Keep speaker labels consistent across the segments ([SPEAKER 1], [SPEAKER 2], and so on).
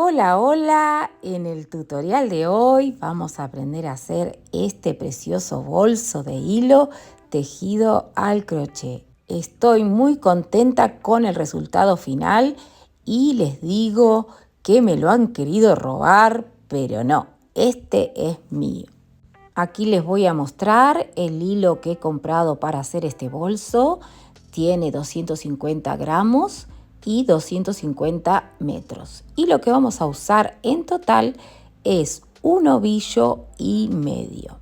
[SPEAKER 1] Hola, hola, en el tutorial de hoy vamos a aprender a hacer este precioso bolso de hilo tejido al crochet. Estoy muy contenta con el resultado final y les digo que me lo han querido robar, pero no, este es mío. Aquí les voy a mostrar el hilo que he comprado para hacer este bolso. Tiene 250 gramos y 250 metros. Y lo que vamos a usar en total es un ovillo y medio.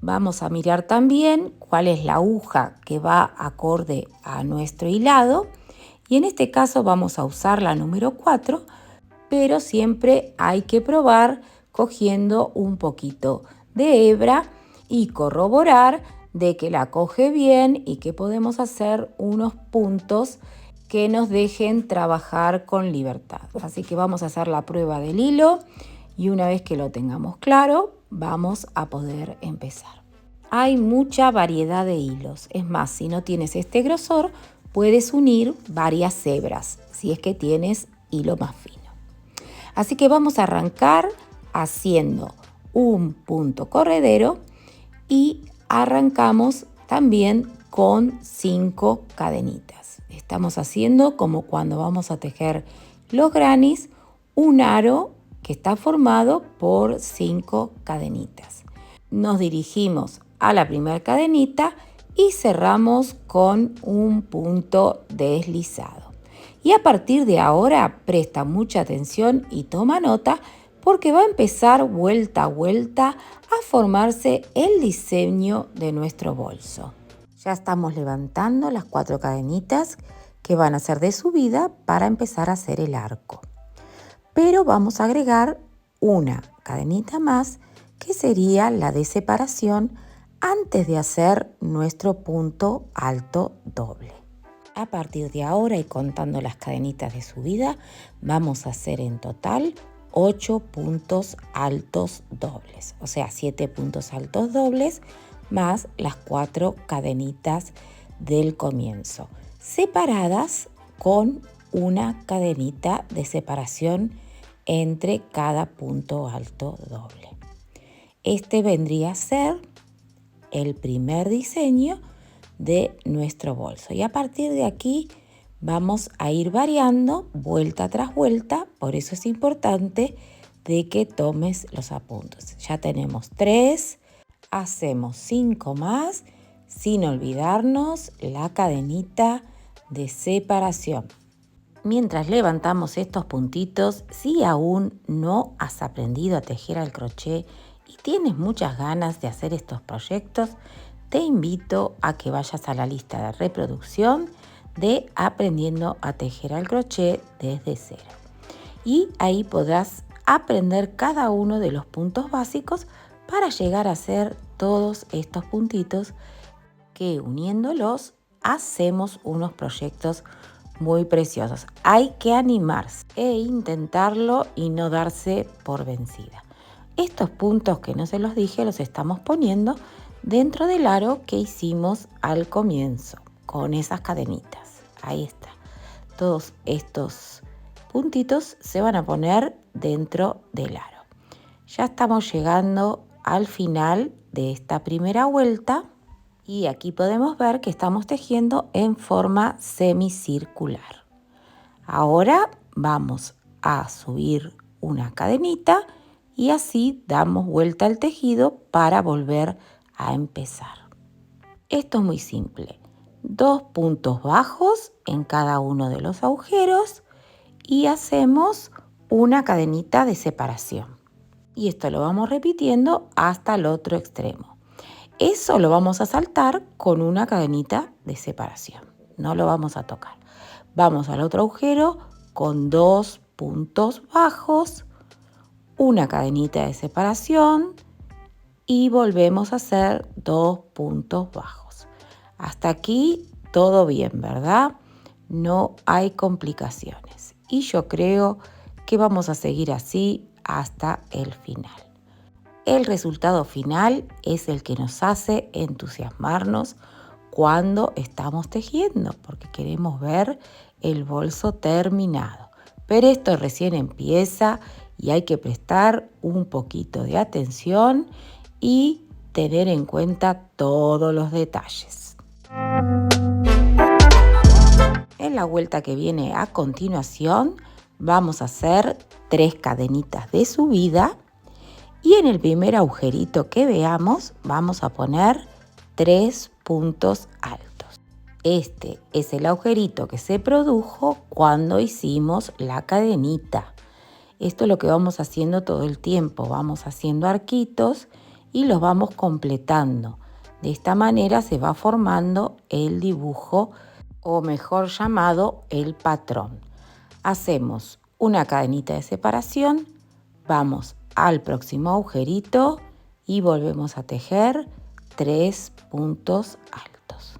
[SPEAKER 1] Vamos a mirar también cuál es la aguja que va acorde a nuestro hilado. Y en este caso vamos a usar la número 4, pero siempre hay que probar cogiendo un poquito de hebra y corroborar de que la coge bien y que podemos hacer unos puntos que nos dejen trabajar con libertad. Así que vamos a hacer la prueba del hilo y una vez que lo tengamos claro, vamos a poder empezar. Hay mucha variedad de hilos. Es más, si no tienes este grosor, puedes unir varias hebras, si es que tienes hilo más fino. Así que vamos a arrancar haciendo un punto corredero y arrancamos también con 5 cadenitas. Estamos haciendo como cuando vamos a tejer los grannies, un aro que está formado por 5 cadenitas. Nos dirigimos a la primera cadenita y cerramos con un punto deslizado. Y a partir de ahora presta mucha atención y toma nota porque va a empezar vuelta a vuelta a formarse el diseño de nuestro bolso. Ya estamos levantando las 4 cadenitas que van a ser de subida para empezar a hacer el arco. Pero vamos a agregar una cadenita más que sería la de separación antes de hacer nuestro punto alto doble. A partir de ahora y contando las cadenitas de subida, vamos a hacer en total 8 puntos altos dobles, o sea 7 puntos altos dobles más las 4 cadenitas del comienzo, separadas con una cadenita de separación entre cada punto alto doble. Este vendría a ser el primer diseño de nuestro bolso y a partir de aquí vamos a ir variando vuelta tras vuelta, por eso es importante de que tomes los apuntes. Ya tenemos 3, hacemos 5 más sin olvidarnos la cadenita de separación. Mientras levantamos estos puntitos, si aún no has aprendido a tejer al crochet y tienes muchas ganas de hacer estos proyectos, te invito a que vayas a la lista de reproducción de Aprendiendo a tejer al crochet desde cero. Y ahí podrás aprender cada uno de los puntos básicos para llegar a hacer todos estos puntitos que uniéndolos hacemos unos proyectos muy preciosos. Hay que animarse e intentarlo y no darse por vencida. Estos puntos que no se los dije los estamos poniendo dentro del aro que hicimos al comienzo con esas cadenitas. Ahí está. Todos estos puntitos se van a poner dentro del aro. Ya estamos llegando al final de esta primera vuelta y aquí podemos ver que estamos tejiendo en forma semicircular. Ahora vamos a subir una cadenita y así damos vuelta al tejido para volver a empezar. Esto es muy simple. 2 puntos bajos en cada uno de los agujeros y hacemos una cadenita de separación. Y esto lo vamos repitiendo hasta el otro extremo. Eso lo vamos a saltar con una cadenita de separación. No lo vamos a tocar. Vamos al otro agujero con 2 puntos bajos, una cadenita de separación y volvemos a hacer 2 puntos bajos. Hasta aquí todo bien, ¿verdad? No hay complicaciones. Y yo creo que vamos a seguir así hasta el final. El resultado final es el que nos hace entusiasmarnos cuando estamos tejiendo, porque queremos ver el bolso terminado. Pero esto recién empieza y hay que prestar un poquito de atención y tener en cuenta todos los detalles. En la vuelta que viene a continuación vamos a hacer 3 cadenitas de subida y en el primer agujerito que veamos vamos a poner 3 puntos altos. Este es el agujerito que se produjo cuando hicimos la cadenita. Esto es lo que vamos haciendo todo el tiempo. Vamos haciendo arquitos y los vamos completando. De esta manera se va formando el dibujo, o mejor llamado el patrón. Hacemos una cadenita de separación, vamos al próximo agujerito y volvemos a tejer 3 puntos altos.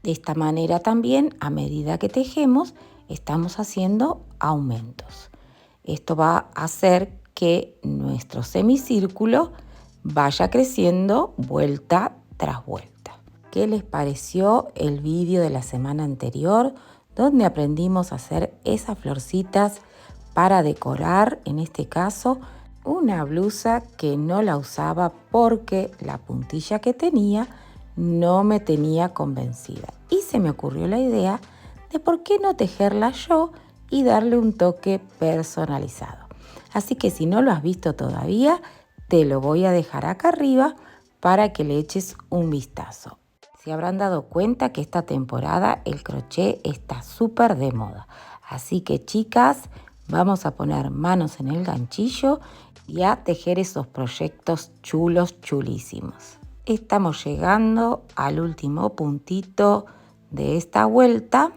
[SPEAKER 1] De esta manera también, a medida que tejemos, estamos haciendo aumentos. Esto va a hacer que nuestro semicírculo vaya creciendo vuelta tras vuelta. ¿Qué les pareció el vídeo de la semana anterior, donde aprendimos a hacer esas florcitas para decorar, en este caso, una blusa que no la usaba porque la puntilla que tenía no me tenía convencida? Y se me ocurrió la idea de por qué no tejerla yo y darle un toque personalizado. Así que si no lo has visto todavía, te lo voy a dejar acá arriba para que le eches un vistazo. Se habrán dado cuenta que esta temporada el crochet está súper de moda. Así que chicas, vamos a poner manos en el ganchillo y a tejer esos proyectos chulos, chulísimos. Estamos llegando al último puntito de esta vuelta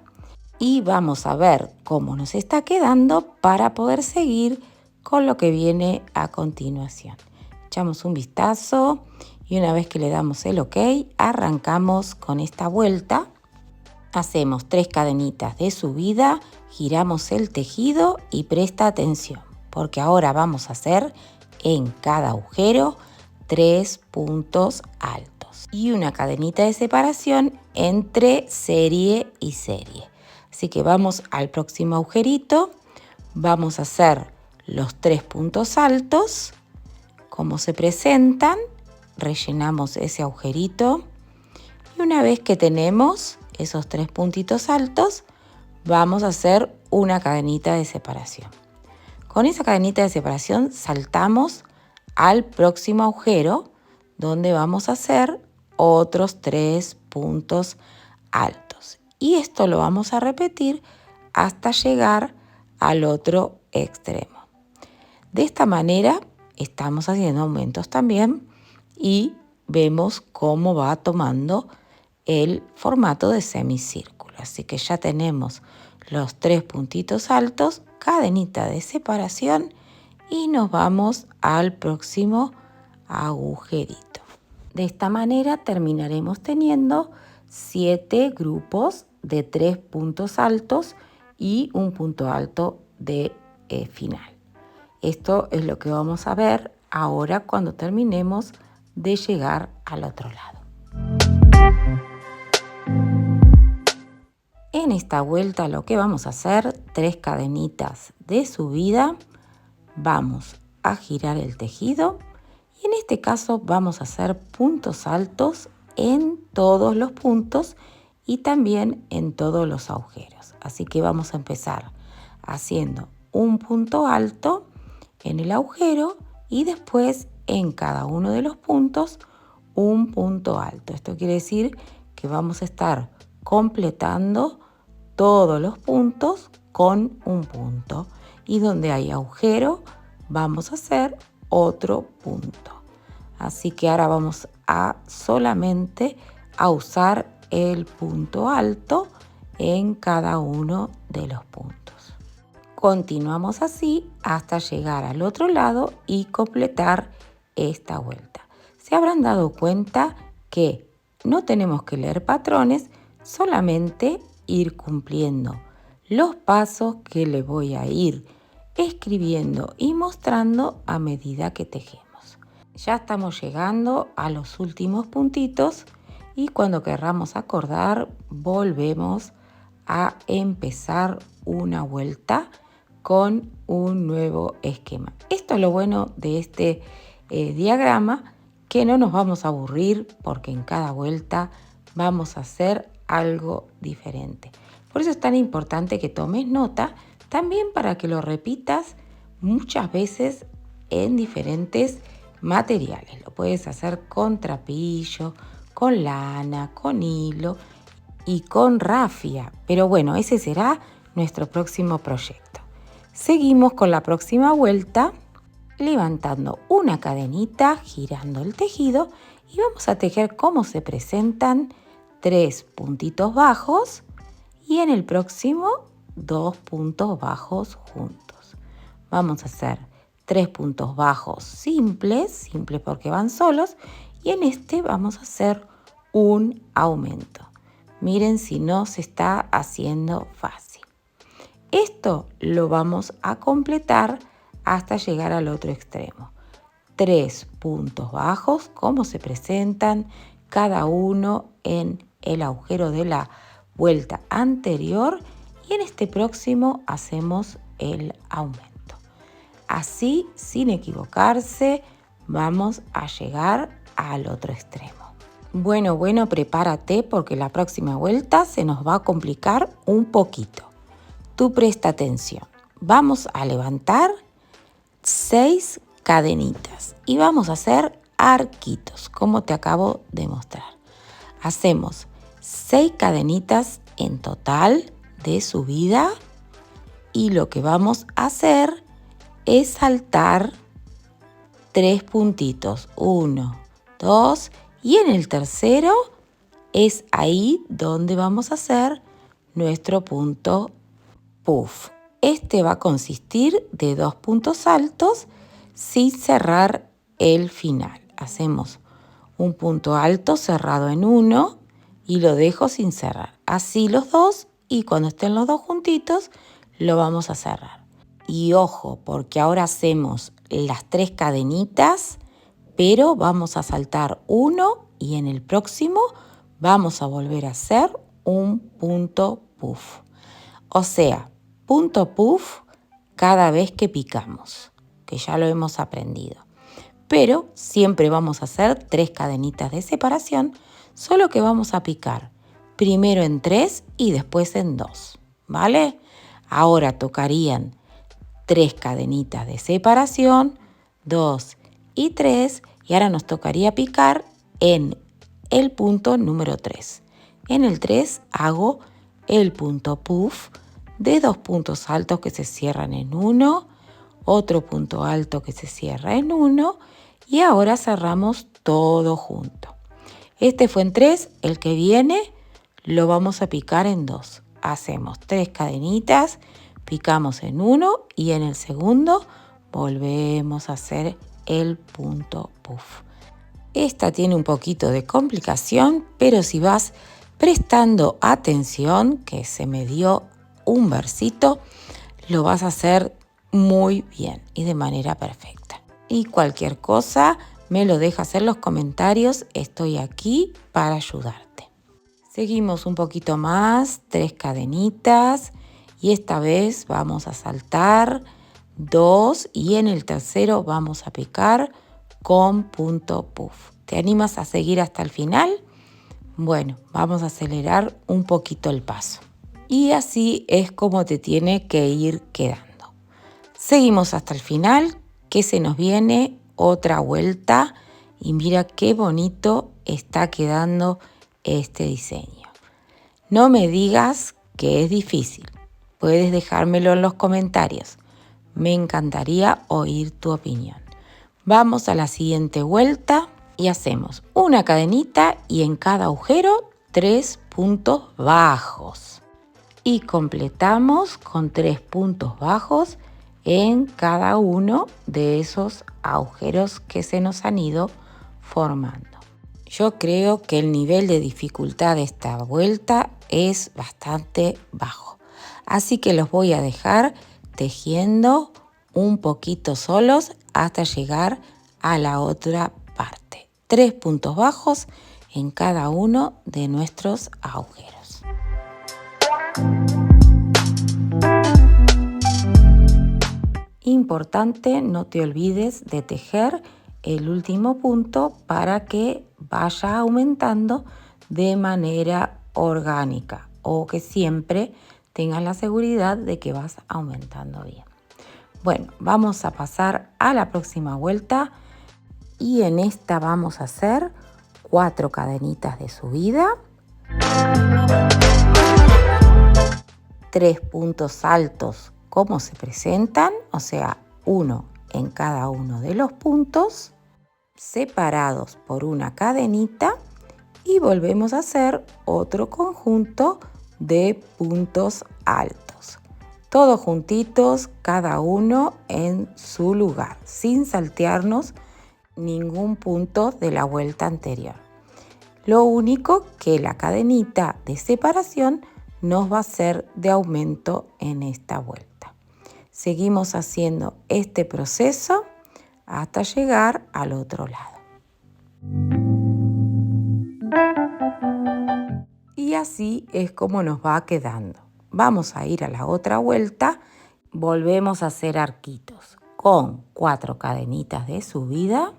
[SPEAKER 1] y vamos a ver cómo nos está quedando para poder seguir con lo que viene a continuación. Echamos un vistazo y una vez que le damos el OK, arrancamos con esta vuelta. Hacemos 3 cadenitas de subida, giramos el tejido y presta atención, porque ahora vamos a hacer en cada agujero 3 puntos altos y una cadenita de separación entre serie y serie. Así que vamos al próximo agujerito, vamos a hacer los 3 puntos altos, como se presentan, rellenamos ese agujerito y una vez que tenemos esos 3 puntitos altos, vamos a hacer una cadenita de separación. Con esa cadenita de separación saltamos al próximo agujero donde vamos a hacer otros 3 puntos altos y esto lo vamos a repetir hasta llegar al otro extremo. De esta manera estamos haciendo aumentos también y vemos cómo va tomando el formato de semicírculo. Así que ya tenemos los 3 puntitos altos, cadenita de separación y nos vamos al próximo agujerito. De esta manera terminaremos teniendo 7 grupos de 3 puntos altos y un punto alto de final. Esto es lo que vamos a ver ahora cuando terminemos de llegar al otro lado. En esta vuelta lo que vamos a hacer, 3 cadenitas de subida, vamos a girar el tejido y en este caso vamos a hacer puntos altos en todos los puntos y también en todos los agujeros. Así que vamos a empezar haciendo un punto alto en el agujero y después en cada uno de los puntos un punto alto. Esto quiere decir que vamos a estar completando todos los puntos con un punto y donde hay agujero vamos a hacer otro punto. Así que ahora vamos a solamente a usar el punto alto en cada uno de los puntos. Continuamos así hasta llegar al otro lado y completar esta vuelta. Se habrán dado cuenta que no tenemos que leer patrones, solamente ir cumpliendo los pasos que le voy a ir escribiendo y mostrando a medida que tejemos. Ya estamos llegando a los últimos puntitos y cuando querramos acordar volvemos a empezar una vuelta con un nuevo esquema. Esto es lo bueno de este diagrama, que no nos vamos a aburrir porque en cada vuelta vamos a hacer algo diferente. Por eso es tan importante que tomes nota, también para que lo repitas muchas veces en diferentes materiales. Lo puedes hacer con trapillo, con lana, con hilo y con rafia. Pero bueno, ese será nuestro próximo proyecto. Seguimos con la próxima vuelta, levantando una cadenita, girando el tejido y vamos a tejer como se presentan 3 puntitos bajos y en el próximo 2 puntos bajos juntos. Vamos a hacer 3 puntos bajos simples porque van solos, y en este vamos a hacer un aumento. Miren si no se está haciendo fácil. Esto lo vamos a completar hasta llegar al otro extremo. 3 puntos bajos, como se presentan cada uno en el agujero de la vuelta anterior, y en este próximo hacemos el aumento. Así, sin equivocarse, vamos a llegar al otro extremo. Bueno, prepárate porque la próxima vuelta se nos va a complicar un poquito. Tú presta atención. Vamos a levantar 6 cadenitas y vamos a hacer arquitos, como te acabo de mostrar. Hacemos 6 cadenitas en total de subida y lo que vamos a hacer es saltar 3 puntitos, 1, 2, y en el tercero es ahí donde vamos a hacer nuestro punto puff. Este va a consistir de 2 puntos altos sin cerrar el final. Hacemos un punto alto cerrado en uno y lo dejo sin cerrar. Así los dos, y cuando estén los dos juntitos lo vamos a cerrar. Y ojo, porque ahora hacemos las 3 cadenitas, pero vamos a saltar uno y en el próximo vamos a volver a hacer un punto puff. O sea, punto puff cada vez que picamos, que ya lo hemos aprendido. Pero siempre vamos a hacer 3 cadenitas de separación, solo que vamos a picar primero en 3 y después en 2, ¿vale? Ahora tocarían 3 cadenitas de separación, 2 y 3, y ahora nos tocaría picar en el punto número 3. En el 3 hago el punto puff de 2 puntos altos que se cierran en 1, otro punto alto que se cierra en 1, y ahora cerramos todo junto. Este fue en 3, el que viene lo vamos a picar en 2. Hacemos 3 cadenitas, picamos en 1 y en el segundo volvemos a hacer el punto puff. Esta tiene un poquito de complicación, pero si vas prestando atención, que se me dio un versito, lo vas a hacer muy bien y de manera perfecta. Y cualquier cosa me lo dejas en los comentarios, estoy aquí para ayudarte. Seguimos un poquito más, 3 cadenitas y esta vez vamos a saltar 2 y en el tercero vamos a picar con punto puff. ¿Te animas a seguir hasta el final? Bueno, vamos a acelerar un poquito el paso. Y así es como te tiene que ir quedando. Seguimos hasta el final, que se nos viene otra vuelta y mira qué bonito está quedando este diseño. No me digas que es difícil. Puedes dejármelo en los comentarios. Me encantaría oír tu opinión. Vamos a la siguiente vuelta y hacemos una cadenita y en cada agujero 3 puntos bajos. Y completamos con 3 puntos bajos en cada uno de esos agujeros que se nos han ido formando. Yo creo que el nivel de dificultad de esta vuelta es bastante bajo. Así que los voy a dejar tejiendo un poquito solos hasta llegar a la otra parte. 3 puntos bajos en cada uno de nuestros agujeros. Importante, no te olvides de tejer el último punto para que vaya aumentando de manera orgánica o que siempre tengas la seguridad de que vas aumentando bien. Bueno, vamos a pasar a la próxima vuelta y en esta vamos a hacer 4 cadenitas de subida, 3 puntos altos como se presentan, o sea, uno en cada uno de los puntos, separados por una cadenita, y volvemos a hacer otro conjunto de puntos altos. Todos juntitos, cada uno en su lugar, sin saltearnos ningún punto de la vuelta anterior. Lo único que la cadenita de separación nos va a ser de aumento en esta vuelta. Seguimos haciendo este proceso hasta llegar al otro lado. Y así es como nos va quedando. Vamos a ir a la otra vuelta. Volvemos a hacer arquitos con 4 cadenitas de subida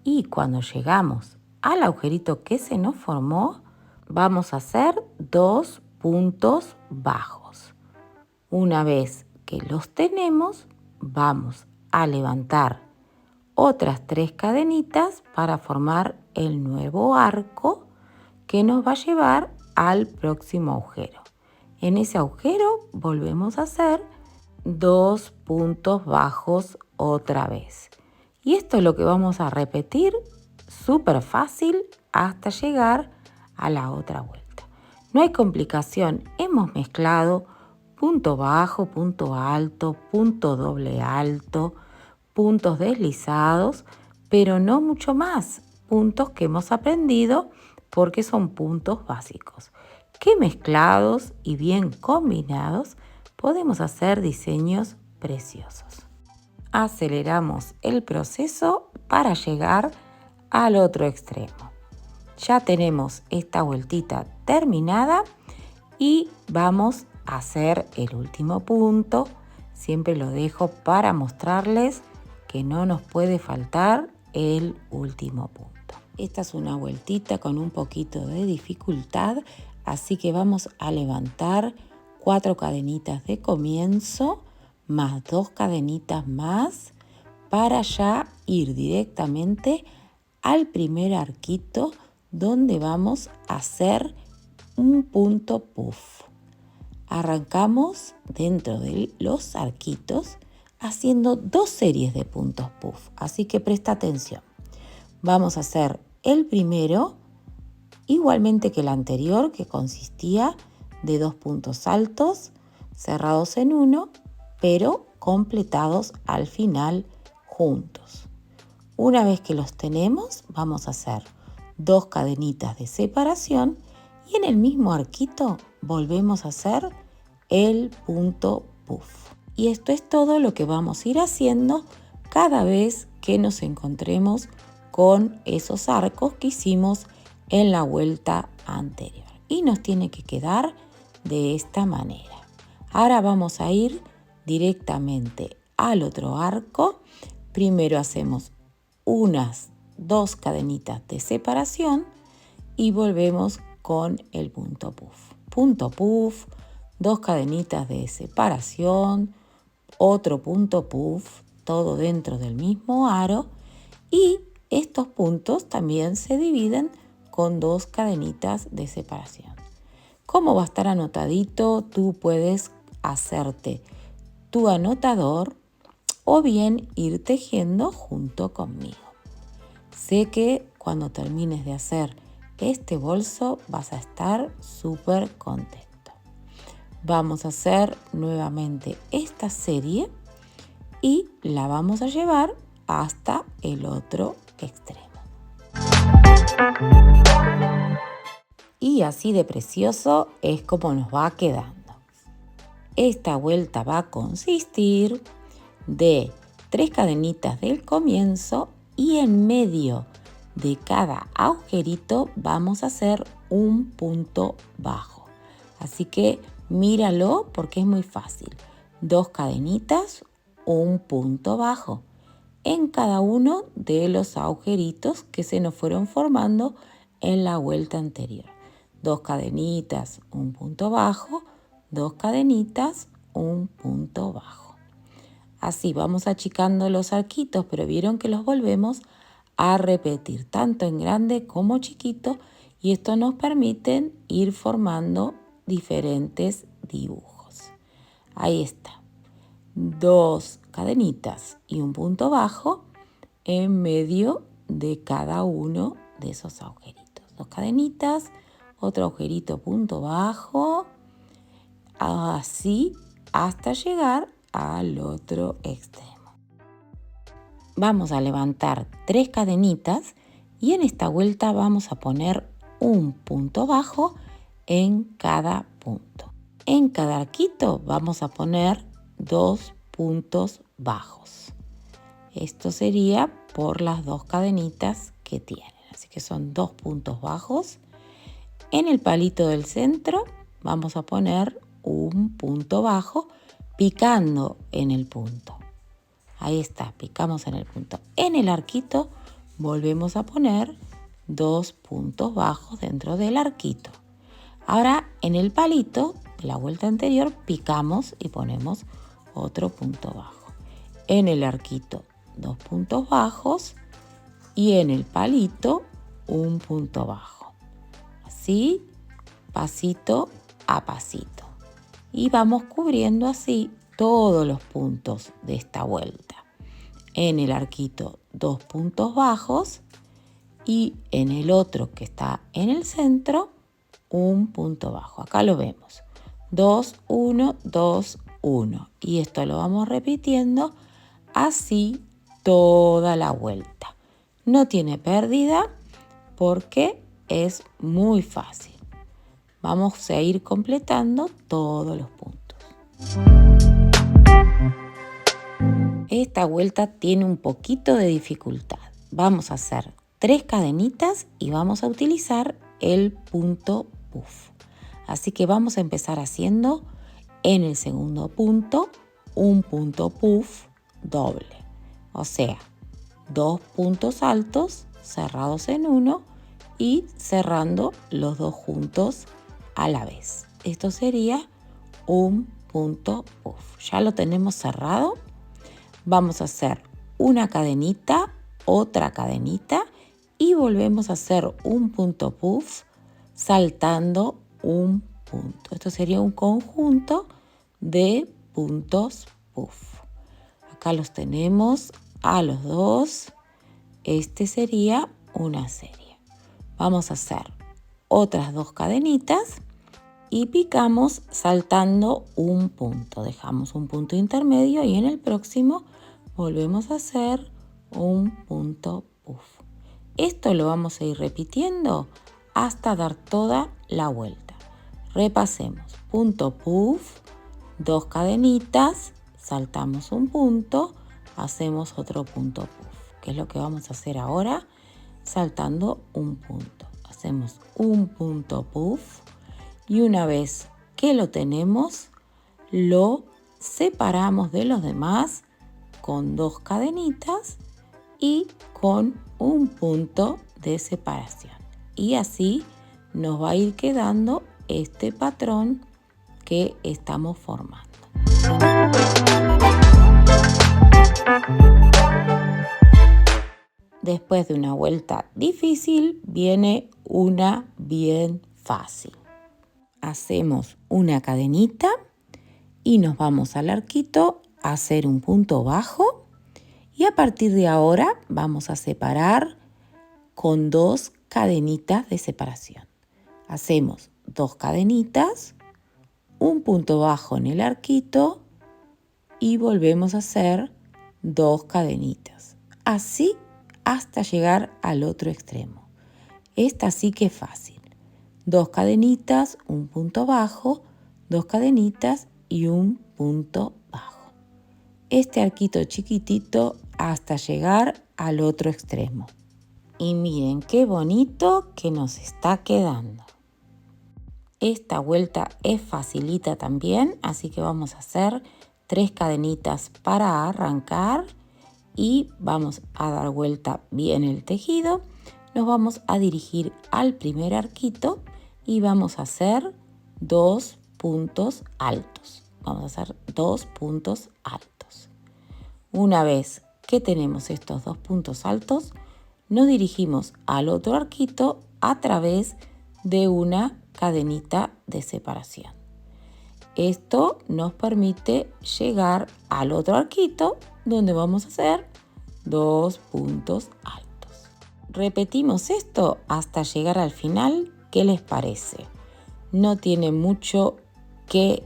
[SPEAKER 1] y cuando llegamos al agujerito que se nos formó, vamos a hacer 2 puntos bajos. Una vez que los tenemos, vamos a levantar otras 3 cadenitas para formar el nuevo arco que nos va a llevar al próximo agujero. En ese agujero volvemos a hacer 2 puntos bajos otra vez. Y esto es lo que vamos a repetir súper fácil hasta llegar a la otra vuelta. No hay complicación, hemos mezclado punto bajo, punto alto, punto doble alto, puntos deslizados, pero no mucho más, puntos que hemos aprendido porque son puntos básicos, que mezclados y bien combinados podemos hacer diseños preciosos. Aceleramos el proceso para llegar al otro extremo. Ya tenemos esta vueltita terminada y vamos a hacer el último punto. Siempre lo dejo para mostrarles que no nos puede faltar el último punto. Esta es una vueltita con un poquito de dificultad, así que vamos a levantar 4 cadenitas de comienzo más 2 cadenitas más para ya ir directamente al primer arquito donde vamos a hacer un punto puff. Arrancamos dentro de los arquitos haciendo 2 series de puntos puff, así que presta atención. Vamos a hacer el primero igualmente que el anterior, que consistía de 2 puntos altos cerrados en uno, pero completados al final juntos. Una vez que los tenemos, vamos a hacer 2 cadenitas de separación y en el mismo arquito volvemos a hacer el punto puff. Y esto es todo lo que vamos a ir haciendo cada vez que nos encontremos con esos arcos que hicimos en la vuelta anterior. Y nos tiene que quedar de esta manera. Ahora vamos a ir directamente al otro arco. Primero hacemos unas 2 cadenitas de separación y volvemos con el punto puff. Punto puff, 2 cadenitas de separación, otro punto puff, todo dentro del mismo aro, y estos puntos también se dividen con 2 cadenitas de separación. Como va a estar anotadito, tú puedes hacerte tu anotador o bien ir tejiendo junto conmigo. Sé que cuando termines de hacer este bolso vas a estar súper contento. Vamos a hacer nuevamente esta serie y la vamos a llevar hasta el otro extremo. Y así de precioso es como nos va quedando. Esta vuelta va a consistir de 3 cadenitas del comienzo y en medio de cada agujerito vamos a hacer un punto bajo. Así que míralo porque es muy fácil. 2 cadenitas, un punto bajo en cada uno de los agujeritos que se nos fueron formando en la vuelta anterior. 2 cadenitas, un punto bajo, 2 cadenitas, un punto bajo. Así vamos achicando los arquitos, pero vieron que los volvemos a repetir tanto en grande como chiquito, y esto nos permite ir formando diferentes dibujos. Ahí está. 2 cadenitas y un punto bajo en medio de cada uno de esos agujeritos. 2 cadenitas, otro agujerito, punto bajo, así hasta llegar al otro extremo. Vamos a levantar 3 cadenitas y en esta vuelta vamos a poner un punto bajo en cada punto. En cada arquito vamos a poner 2 puntos bajos. Esto sería por las 2 cadenitas que tienen. Así que son 2 puntos bajos. En el palito del centro vamos a poner un punto bajo picando en el punto. Ahí está, picamos en el punto. En el arquito volvemos a poner 2 puntos bajos dentro del arquito. Ahora en el palito de la vuelta anterior picamos y ponemos otro punto bajo. En el arquito 2 puntos bajos y en el palito un punto bajo. Así, pasito a pasito. Y vamos cubriendo así todos los puntos de esta vuelta. En el arquito 2 puntos bajos y en el otro que está en el centro un punto bajo. Acá lo vemos. 2, 1, 2, 1. Y esto lo vamos repitiendo así toda la vuelta. No tiene pérdida porque es muy fácil. Vamos a ir completando todos los puntos. Esta vuelta tiene un poquito de dificultad. Vamos a hacer 3 cadenitas y vamos a utilizar el punto puff. Así que vamos a empezar haciendo en el segundo punto un punto puff doble. O sea, 2 puntos altos cerrados en uno y cerrando los 2 juntos a la vez. Esto sería un punto puff. Ya lo tenemos cerrado. Vamos a hacer una cadenita, otra cadenita y volvemos a hacer un punto puff saltando un punto. Esto sería un conjunto de puntos puff. Acá los tenemos a los 2. Este sería una serie. Vamos a hacer otras 2 cadenitas y picamos saltando un punto. Dejamos un punto intermedio y en el próximo volvemos a hacer un punto puff. Esto lo vamos a ir repitiendo hasta dar toda la vuelta. Repasemos. Punto puff, 2 cadenitas, saltamos un punto, hacemos otro punto puff. ¿Qué es lo que vamos a hacer ahora? Saltando un punto. Hacemos un punto puff y una vez que lo tenemos, lo separamos de los demás con 2 cadenitas y con un punto de separación. Y así nos va a ir quedando este patrón que estamos formando. Después de una vuelta difícil viene una bien fácil. Hacemos una cadenita y nos vamos al arquito a hacer un punto bajo y a partir de ahora vamos a separar con 2 cadenitas de separación. Hacemos 2 cadenitas, un punto bajo en el arquito y volvemos a hacer 2 cadenitas. Así hasta llegar al otro extremo. Esta sí que es fácil. 2 cadenitas, un punto bajo, 2 cadenitas y un punto bajo. Este arquito chiquitito hasta llegar al otro extremo. Y miren qué bonito que nos está quedando. Esta vuelta es facilita también, así que vamos a hacer 3 cadenitas para arrancar y vamos a dar vuelta bien el tejido. Nos vamos a dirigir al primer arquito y vamos a hacer 2 puntos altos. Vamos a hacer 2 puntos altos. Una vez que tenemos estos 2 puntos altos, nos dirigimos al otro arquito a través de una cadenita de separación. Esto nos permite llegar al otro arquito donde vamos a hacer 2 puntos altos. Repetimos esto hasta llegar al final. ¿Qué les parece? No tiene mucho que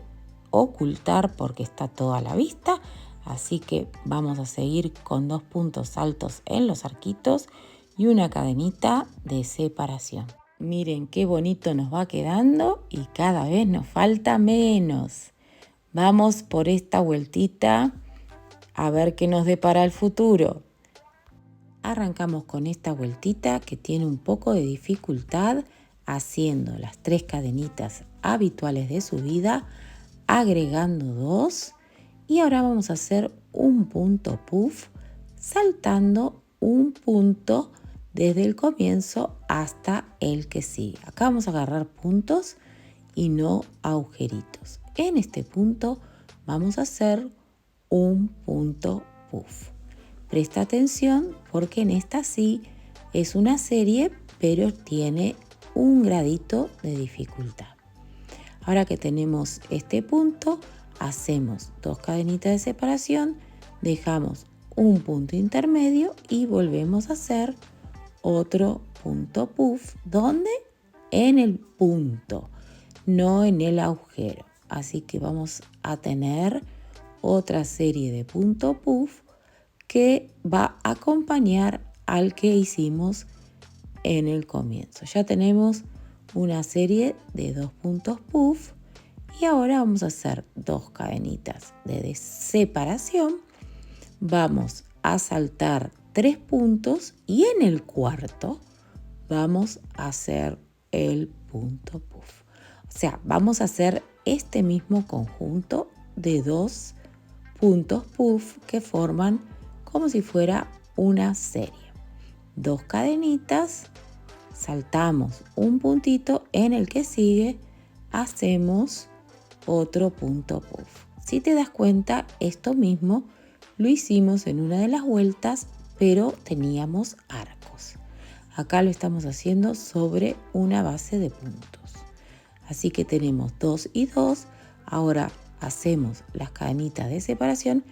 [SPEAKER 1] ocultar porque está todo a la vista, así que vamos a seguir con 2 puntos altos en los arquitos y una cadenita de separación. Miren qué bonito nos va quedando y cada vez nos falta menos. Vamos por esta vueltita a ver qué nos depara el futuro. Arrancamos con esta vueltita que tiene un poco de dificultad, haciendo las 3 cadenitas habituales de subida, agregando 2 y ahora vamos a hacer un punto puff saltando un punto desde el comienzo hasta el que sigue. Acá vamos a agarrar puntos y no agujeritos. En este punto vamos a hacer un punto puff. Presta atención porque en esta sí es una serie, pero tiene un gradito de dificultad. Ahora que tenemos este punto, hacemos 2 cadenitas de separación, dejamos un punto intermedio y volvemos a hacer otro punto puff. ¿Dónde? En el punto, no en el agujero. Así que vamos a tener otra serie de punto puff que va a acompañar al que hicimos en el comienzo. Ya tenemos una serie de 2 puntos puff y ahora vamos a hacer 2 cadenitas de separación. Vamos a saltar 3 puntos y en el cuarto vamos a hacer el punto puff. O sea, vamos a hacer este mismo conjunto de 2 puntos puff que forman como si fuera una serie. 2 cadenitas, saltamos un puntito, en el que sigue hacemos otro punto puff. Si te das cuenta, esto mismo lo hicimos en una de las vueltas, pero teníamos arcos. Acá lo estamos haciendo sobre una base de puntos. Así que tenemos 2 y 2. Ahora hacemos las cadenitas de separación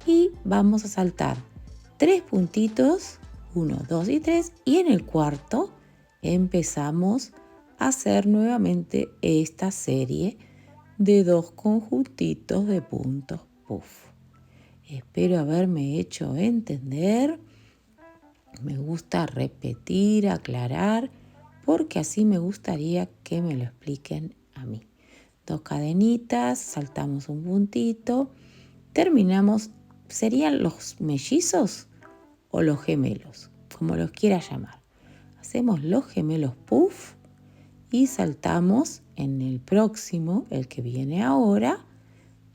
[SPEAKER 1] y vamos a saltar 3 puntitos, 1, 2 y 3. Y en el cuarto empezamos a hacer nuevamente esta serie de 2 conjuntitos de puntos puff. Espero haberme hecho entender. Me gusta repetir, aclarar, porque así me gustaría que me lo expliquen a mí. 2 cadenitas, saltamos un puntito, terminamos, ¿serían los mellizos o los gemelos? Como los quieras llamar. Hacemos los gemelos puff y saltamos en el próximo, el que viene ahora,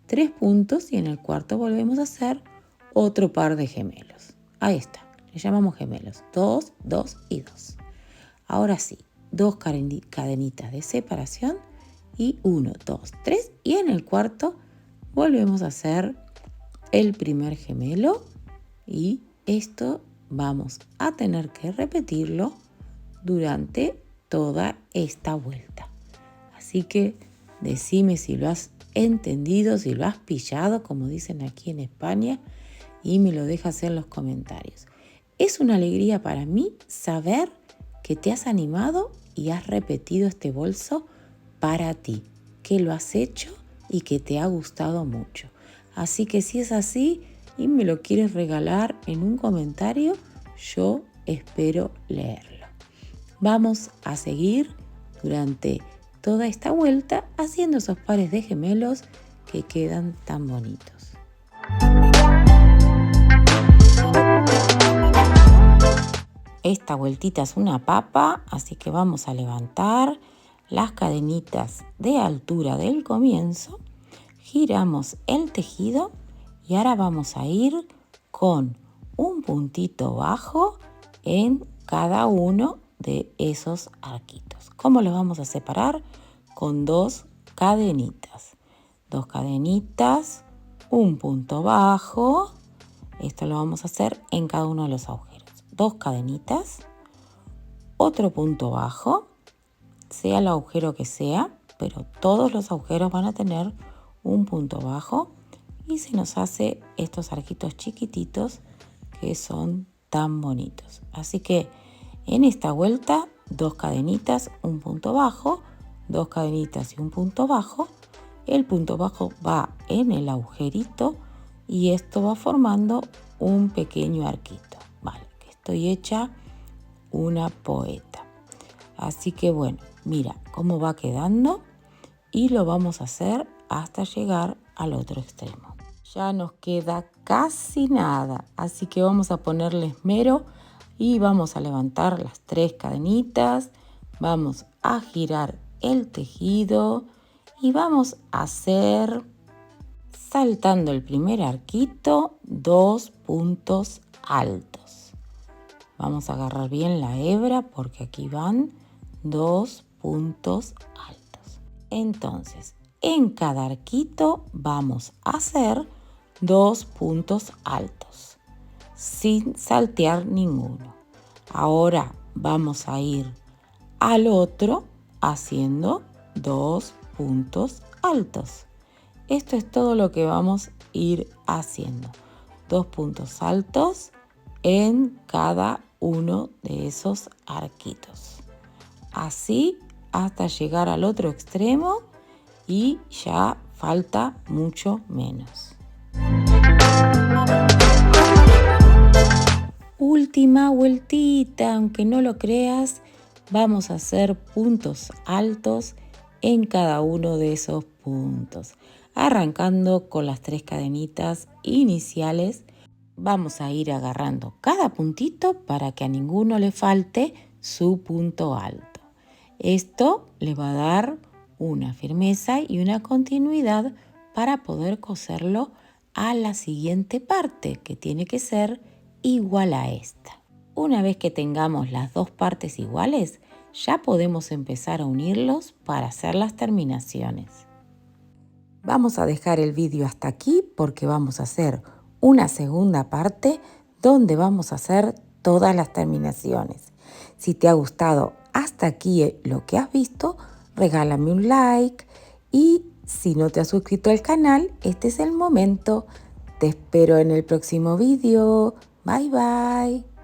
[SPEAKER 1] 3 puntos y en el cuarto volvemos a hacer otro par de gemelos. Ahí está, le llamamos gemelos. 2, 2 y 2. Ahora sí, 2 cadenitas de separación y 1, 2, 3 y en el cuarto volvemos a hacer el primer gemelo y esto vamos a tener que repetirlo durante toda esta vuelta. Así que decime si lo has entendido, si lo has pillado, como dicen aquí en España, y me lo dejas en los comentarios. Es una alegría para mí saber que te has animado y has repetido este bolso para ti, que lo has hecho y que te ha gustado mucho. Así que si es así y me lo quieres regalar en un comentario, yo espero leerlo. Vamos a seguir durante toda esta vuelta haciendo esos pares de gemelos que quedan tan bonitos. Esta vueltita es una papa, así que vamos a levantar las cadenitas de altura del comienzo, giramos el tejido Y ahora vamos a ir con un puntito bajo en cada uno de esos arquitos. ¿Cómo los vamos a separar? Con 2 cadenitas. 2 cadenitas, un punto bajo. Esto lo vamos a hacer en cada uno de los agujeros. 2 cadenitas, otro punto bajo, sea el agujero que sea, pero todos los agujeros van a tener un punto bajo y se nos hace estos arquitos chiquititos que son tan bonitos. Así que en esta vuelta, 2 cadenitas, un punto bajo, 2 cadenitas y un punto bajo. El punto bajo va en el agujerito y esto va formando un pequeño arquito. Vale, que estoy hecha una poeta. Así que bueno, mira cómo va quedando y lo vamos a hacer hasta llegar al otro extremo. Ya nos queda casi nada, así que vamos a ponerle esmero y vamos a levantar las 3 cadenitas, vamos a girar el tejido y vamos a hacer, saltando el primer arquito, 2 puntos altos. Vamos a agarrar bien la hebra porque aquí van 2 puntos altos. Entonces, en cada arquito vamos a hacer 2 puntos altos, sin saltear ninguno. Ahora vamos a ir al otro haciendo 2 puntos altos. Esto es todo lo que vamos a ir haciendo. 2 puntos altos en cada uno de esos arquitos. Así hasta llegar al otro extremo y ya falta mucho menos. Última vueltita, aunque no lo creas, vamos a hacer puntos altos en cada uno de esos puntos. Arrancando con las 3 cadenitas iniciales, vamos a ir agarrando cada puntito para que a ninguno le falte su punto alto. Esto le va a dar una firmeza y una continuidad para poder coserlo a la siguiente parte, que tiene que ser igual a esta. Una vez que tengamos las 2 partes iguales, ya podemos empezar a unirlos para hacer las terminaciones. Vamos a dejar el vídeo hasta aquí porque vamos a hacer una segunda parte donde vamos a hacer todas las terminaciones. Si te ha gustado hasta aquí lo que has visto, regálame un like y si no te has suscrito al canal, este es el momento. Te espero en el próximo vídeo. Bye bye.